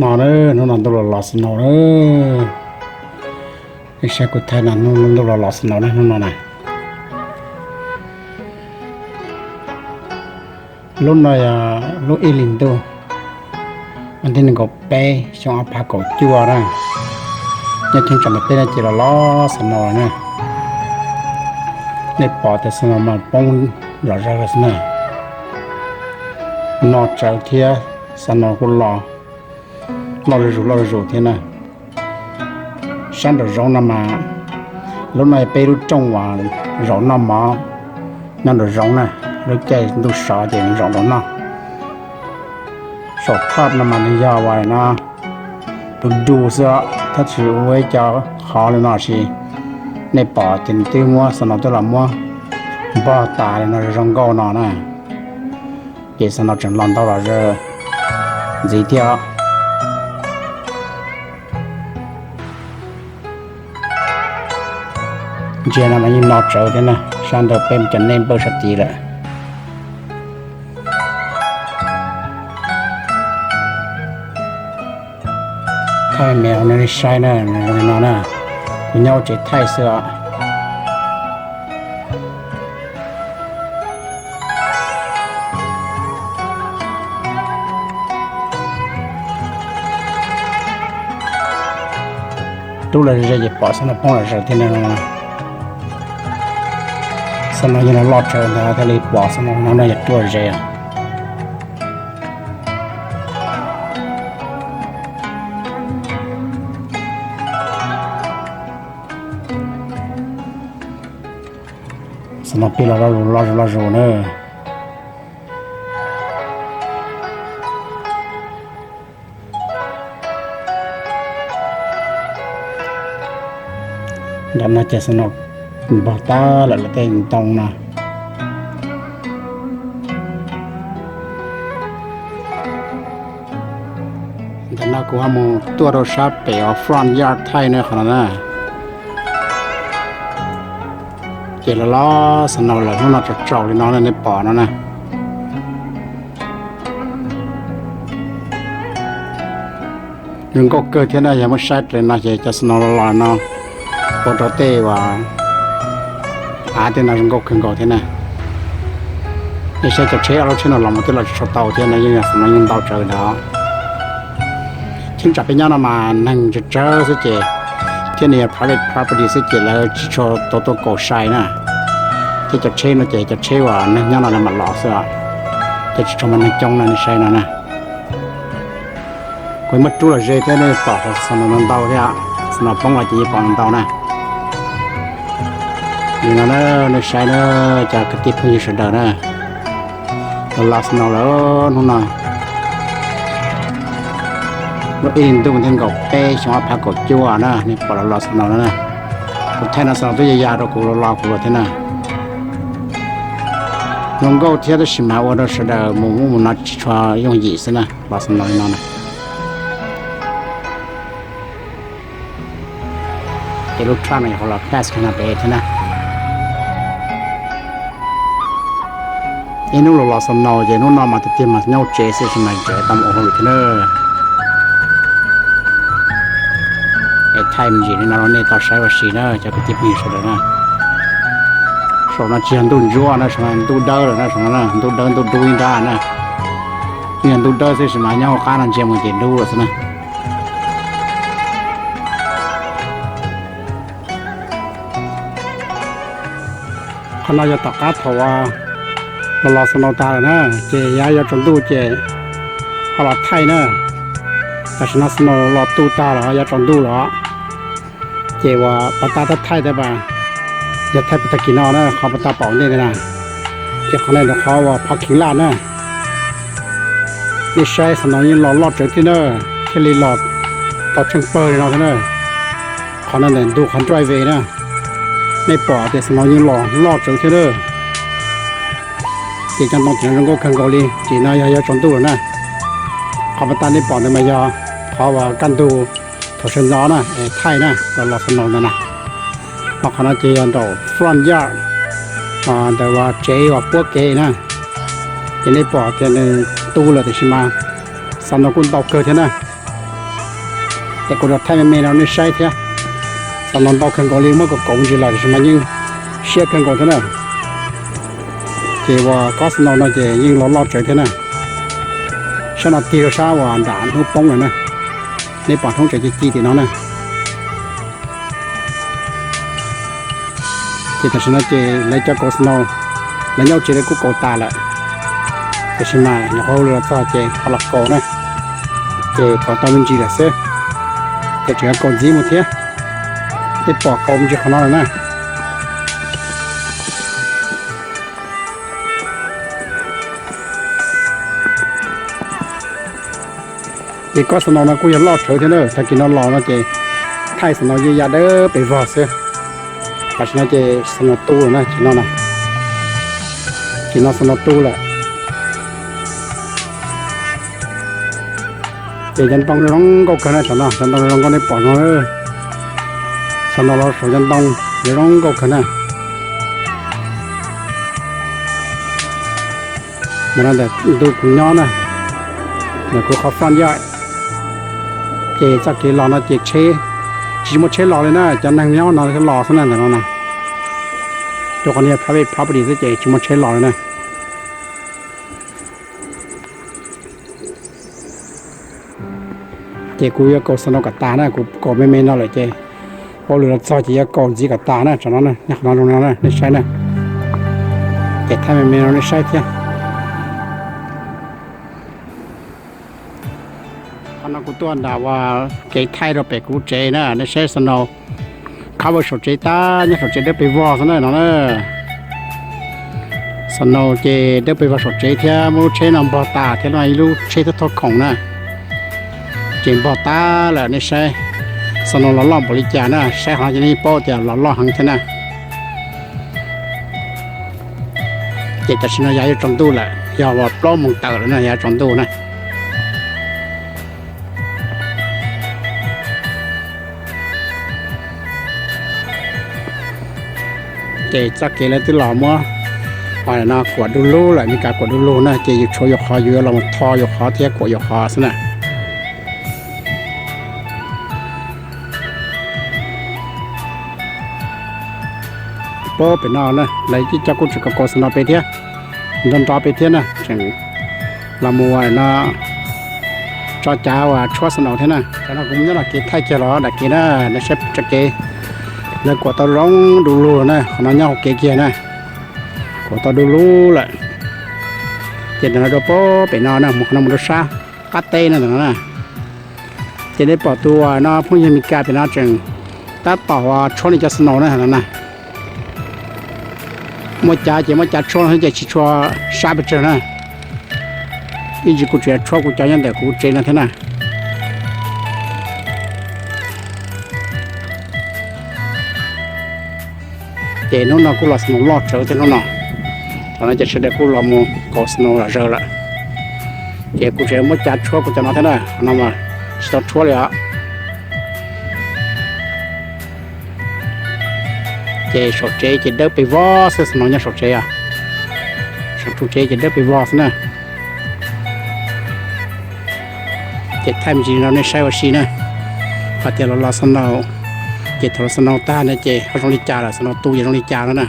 นอนnó nằm đâu là lọt nó cái xe của thầy là nó đâu là lọt nó nó này lúc này lúc y linh tu anh tin có bé trong áp phá cổ chua ra nhưng trên trận này chỉ là lọt nó này để bỏ thì nó mà bông rõ ra cái này nó trở thia nó cũng lọt lo rồi thế này sáng được rau năm mà lúc này bé lúc trong và rau năm mà nên được rau này lúc chơi lúc sợ thì rau đó nó sọt tháp năm mà đi ra ngoài nó tụi đủ sợ thật sự với cho họ lên nó gì này bỏ tiền tiêu mua sau đó tôi làm mua bỏ tài nó rong gạo nó này để sau đó chẳng làm đâu là giờ gì theo giờ là mình nọ trở thế này sang được bên chân nên bớt sạch gì rồi thay mèo này sai nè nó nè cùng nhau chỉ thay sữa tu là giờ bỏ sang nó phong là giờ thế này xong rồi nó lọt trở ra thì bỏ xong nó giật tua rồi xong nó bị là rồi nữa đâm nó chạy xong nó bỏ ta là cái tông nè cái nó cũng một tua đồ sáp để ở front yard thay nữa khả năng chỉ là lo xong nào là nó trật trội thì nó nên bỏ nó nè nhưng có cơ thế này giờ mới sai rồi nó chỉ cho xong nó là nó có trò tê và thế nào cũng không có thế này để xe chở chế ở trên nó làm một cái là số tàu thế này như là nó những tàu trời đó chính chắc bây giờ mà năng chở sẽ chế thế này private property sẽ chế là chỉ cho tổ cổ sai nè thế chở chế nó chở chế và năng nhau là mặt lọ sao thế chỉ cho mình trong này sai nè cuối mất chú là dễ thế này bỏ xong nó tàu thế ạ xong nó phong là chỉ bỏ tàu này nhưng nó sai nó chả cái tiếp như thế đó nè nó last nó nó nó in tôi mình gặp bé xong phá cổ chua nè này bỏ là last nó nè một thay nó sao tôi giờ đó cũng lo cũng thế nè nông gạo theo đó xem mà nó sẽ là một nó cho dùng gì thế nè last nó nè cái lúc tra này họ là pass cái nào bé thế nè nó là lò xăm nồi vậy nó mà thực mà nhau chế sẽ mà chế tầm ổn được thế nữa cái time gì nó nên tao sai vào xí nữa cho cái tiếp như thế đó sau nó chỉ ăn tụi rùa nó xong tụi đỡ rồi nó xong nó tụi đỡ tụi đuôi ra nè nhưng tụi đỡ sẽ mà nhau khá là chế một tiền đu rồi nè còn là tao cá thầu là sân đầu ta nè, chế giá cho chúng tôi chế, họ là thay nè,แต่ฉันสนอรอตู้ตาหรอยาจอนตู้หรอเจว่าปตาตัดไทยได้ป่ะยาไทยปตะกินเอานะเขาปตาเป่าเนี่ยนะเจ้าคนนั้นเขาว่าพักขิงลาดนะนี่ใช้สนอยินหล่อลอดเจอที่เนอที่ลีหลอดต่อเชิงเปอร์เราเนอเขานั่นเนี่ยดูขันไดรเวย์นะในปอแต่สนอยินหล่อลอดเจอที่เนอที่จังต้องถึงเรื่องก็คังเกาหลีจีน่ายาจอนตู้นะเขาปตาในปอในมายาเขาว่ากันดูถอดเส้นล้อนะไทยนะก็รอสนองนะเพราะขณะที่อันดับฟรอนยากแต่ว่าเจ๊ว่าพวกเกนะจะในปอดจะในตู้เลยแต่ชิมาสนองกุนตอกเกิดนะ แต่กูจะทำไม่เราในใช้เท่าตอนนั้นเราขึ้นก่อนเลยมันก็กงจีละใช่ไหมยิ่งเชี่ยขึ้นก่อนเท่านั้นเจ้าว่าก็สนองเราเจ้ยิ่งเราเจอเท่านั้นฉันเอาตีเราว่าด่านทุบป้องเลยนะในป่าท้องใจจีตีน้องนะเจ้าแต่ฉันเจ้เลยจะก็สนองแล้วเราเจ้าเลยกูโกตาละแต่ฉันมาอย่าเขาเรือต่อเจ้เขาหลักโกนะเจ้ก็ต้องมันจีละเสียเจ้าเจ้าก็จีหมดเท่าไอ้ปอกกอมจะขนาดนั้นอีกก็สนองนะกูยังรอดเฉยเท่านั้นถ้ากินน้ำร้อนนะเจไทยสนองยี่ยาเด้อไปวอดเสียปัจจุบันเจสนองตู้นะกินน้ำนะกินน้ำสนองตู้แหละเจยันต้องร้องก็ขนาดนั้นยันต้องร้องก็ได้ปอดเลยสนองเราสยันต้องร้องก็ขนาดมันนั่นแต่ดูกุญย้อนนะเนี่ยกูขอฟันย่อยเจสักทีรอนะเจเชจีมดเชรอเลยนะจะนั่งเนี้ยนอนก็รอซะนั่นแต่นอนนะตัวคนนี้พระบดีสิเจจีมดเชรอเลยนะเจกูอยากกดสนองกับตานะกูกดไม่นอนเลยเจพอเหลือซอยจีอยากกดจีกับตานะจากนั้นนะอยากนอนตรงนั้นนะไม่ใช่นะเจถ้าไม่นอนไม่ใช่เที่ยอันนั้นกูตัวด่าว่าเกย์ไทยเราไปกูเจนะในเชสโนเขาบอกสนใจตาเนี่ยสนใจได้ไปวอซะหน่อยเนาะสโนเจได้ไปวอสนใจเที่ยมูเชนำบอตาเที่ยน้อยลูกเชตทอดของนะเจนบอตาแหละในเชสโนหล่อบริจาคนะใช้หางจะนี่ป้อจะหล่อหังเท่านะเจจะชนะยาอยู่ตรงตู้แหละอย่าว่าปล้อมมึงเต๋อนะยาตรงตู้นะเจจักเกล้ที่หล่อมัวไปนะกวดดูลูแหละมีการกวดดูลูนะเจอยู่โชยคอเยอะเราทอยคอเทียกวดคอซะนะโป้เป็นนอนนะไหลที่จักกุศลกสนาไปเทียดนตาไปเทียนะจังละมัวนะจอจ้าว่าชัวสนองเท่านะแต่เราคุ้มเนี่ยเราเกไทยเกล้อแต่เกนะในเชฟจักเกแล้วกว่าตอนร้องดูรูนะขณะนี้เขาเกี่ยนะกว่าตอนดูรูแหละเจ็ดนาฬิกาโป้ไปนอนนะมุขนมุขซาปัตเต้นั่นต่างนะจะได้ปลอดตัวนะผู้ยังมีการเป็นอาจึงแต่ต่อว่าช่วงนี้จะสนองนะนั่นนะมั่วจ่าจะมั่วจ่าช่วงให้จะชิชัวซาไปเจอนะอีจิกูจะช่วยกูจ่ายันแต่กูเจนะท่านนะเจนู้นนะกูหลับสมองหลอดเจอที่นู้นนะตอนนั้นจะเสด็จกูหลับมูก็สนุกละเจอละเจกูจะมั่วจัดช่วยกูจะมาเท่านั้นนั่นมาสตาร์ทช่วยเลยอ่ะเจชดเจจะเดินไปวอสสนุกเนี่ยชดเจอ่ะชดเจจะเดินไปวอสนะเจทำจริงเราในใช้ว่าชีนะพอเจเราลาสนุกเจทรสนุกตาเนี่ยเจเขาต้องรีจ่าละสนุกตู้ยังต้องรีจ่าแล้วนะ